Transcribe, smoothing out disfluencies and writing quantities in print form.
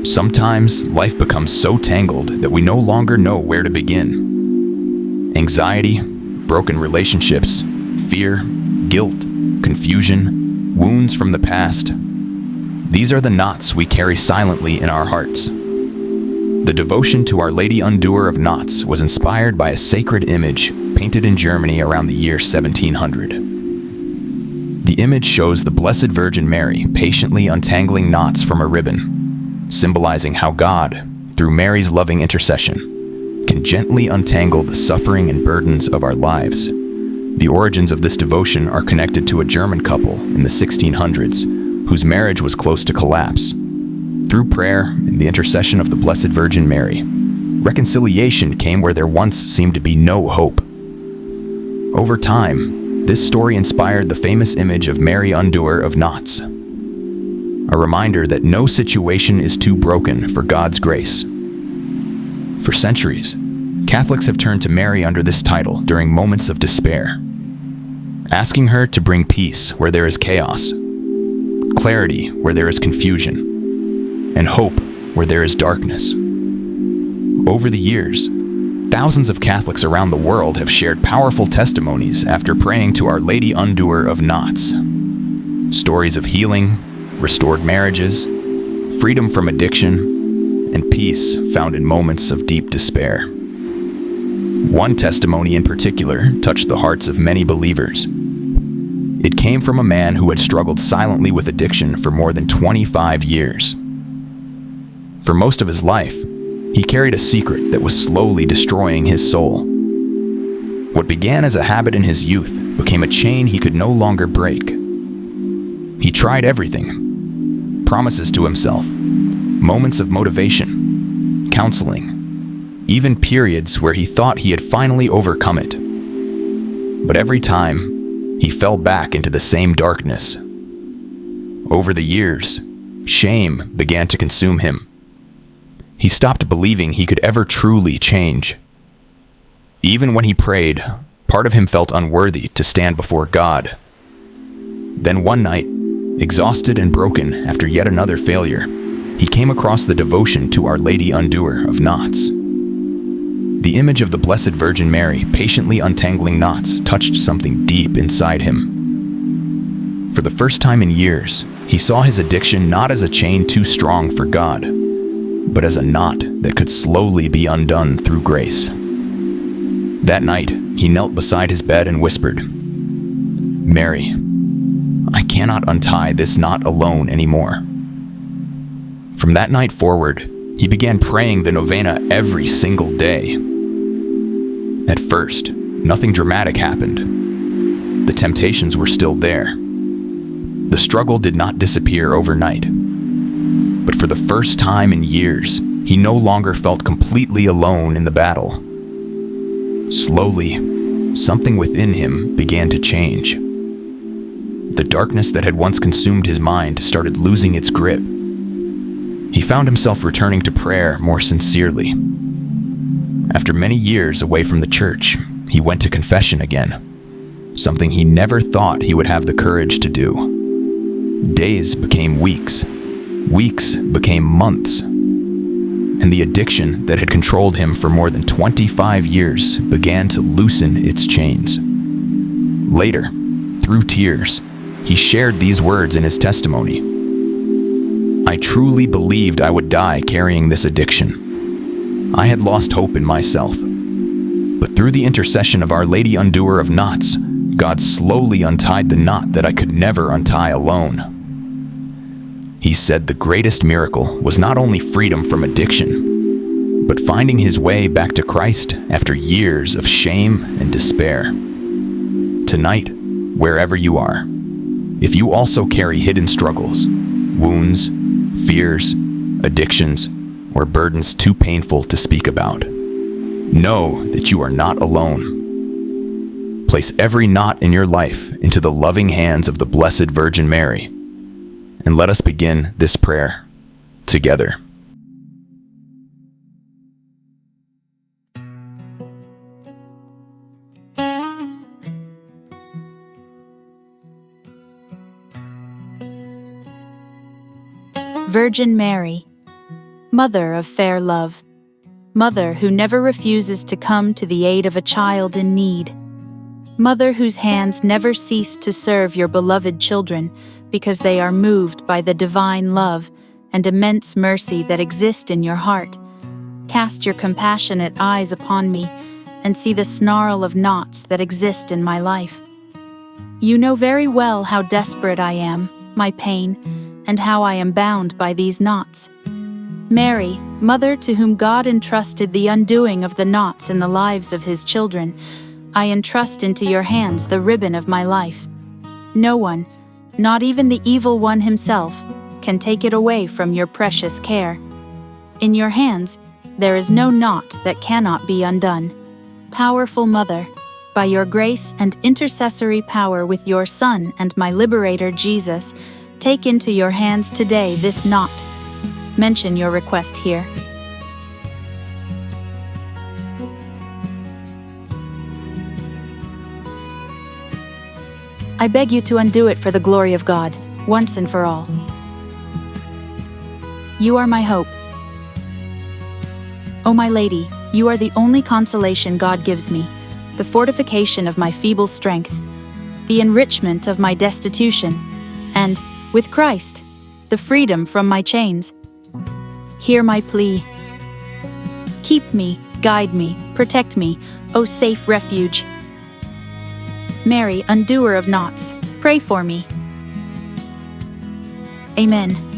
Sometimes life becomes so tangled that we no longer know where to begin. Anxiety, broken relationships, fear, guilt, confusion, wounds from the past. These are the knots we carry silently in our hearts. The devotion to Our Lady Undoer of Knots was inspired by a sacred image painted in Germany around the year 1700. The image shows the Blessed Virgin Mary patiently untangling knots from a ribbon, symbolizing how God, through Mary's loving intercession, can gently untangle the suffering and burdens of our lives. The origins of this devotion are connected to a German couple in the 1600s whose marriage was close to collapse. Through prayer and the intercession of the Blessed Virgin Mary, reconciliation came where there once seemed to be no hope. Over time, this story inspired the famous image of Mary Undoer of Knots, a reminder that no situation is too broken for God's grace. For centuries, Catholics have turned to Mary under this title during moments of despair, asking her to bring peace where there is chaos, clarity where there is confusion, and hope where there is darkness. Over the years, thousands of Catholics around the world have shared powerful testimonies after praying to Our Lady Undoer of Knots. Stories of healing, restored marriages, freedom from addiction, and peace found in moments of deep despair. One testimony in particular touched the hearts of many believers. It came from a man who had struggled silently with addiction for more than 25 years. For most of his life, he carried a secret that was slowly destroying his soul. What began as a habit in his youth became a chain he could no longer break. He tried everything: promises to himself, moments of motivation, counseling, even periods where he thought he had finally overcome it. But every time, he fell back into the same darkness. Over the years, shame began to consume him. He stopped believing he could ever truly change. Even when he prayed, part of him felt unworthy to stand before God. Then one night, exhausted and broken after yet another failure, he came across the devotion to Our Lady Undoer of Knots. The image of the Blessed Virgin Mary patiently untangling knots touched something deep inside him. For the first time in years, he saw his addiction not as a chain too strong for God, but as a knot that could slowly be undone through grace. That night, he knelt beside his bed and whispered, "Mary, I cannot untie this knot alone anymore." From that night forward, he began praying the novena every single day. At first, nothing dramatic happened. The temptations were still there. The struggle did not disappear overnight. But for the first time in years, he no longer felt completely alone in the battle. Slowly, something within him began to change. The darkness that had once consumed his mind started losing its grip. He found himself returning to prayer more sincerely. After many years away from the church, he went to confession again, something he never thought he would have the courage to do. Days became weeks. Weeks became months, and the addiction that had controlled him for more than 25 years began to loosen its chains. Later, through tears, he shared these words in his testimony: "I truly believed I would die carrying this addiction. I had lost hope in myself. But through the intercession of Our Lady Undoer of Knots, God slowly untied the knot that I could never untie alone." He said the greatest miracle was not only freedom from addiction, but finding his way back to Christ after years of shame and despair. Tonight, wherever you are, if you also carry hidden struggles, wounds, fears, addictions, or burdens too painful to speak about, know that you are not alone. Place every knot in your life into the loving hands of the Blessed Virgin Mary, and let us begin this prayer together. Virgin Mary, Mother of fair love, Mother who never refuses to come to the aid of a child in need. Mother whose hands never cease to serve your beloved children because they are moved by the divine love and immense mercy that exist in your heart. Cast your compassionate eyes upon me and see the snarl of knots that exist in my life. You know very well how desperate I am, my pain, and how I am bound by these knots. Mary, Mother to whom God entrusted the undoing of the knots in the lives of his children, I entrust into your hands the ribbon of my life. No one, not even the evil one himself, can take it away from your precious care. In your hands, there is no knot that cannot be undone. Powerful Mother, by your grace and intercessory power with your Son and my Liberator Jesus, take into your hands today this knot. Mention your request here. I beg you to undo it for the glory of God, once and for all. You are my hope. O my Lady, you are the only consolation God gives me, the fortification of my feeble strength, the enrichment of my destitution, and, with Christ, the freedom from my chains. Hear my plea. Keep me, guide me, protect me, O safe refuge. Mary, undoer of knots, pray for me. Amen.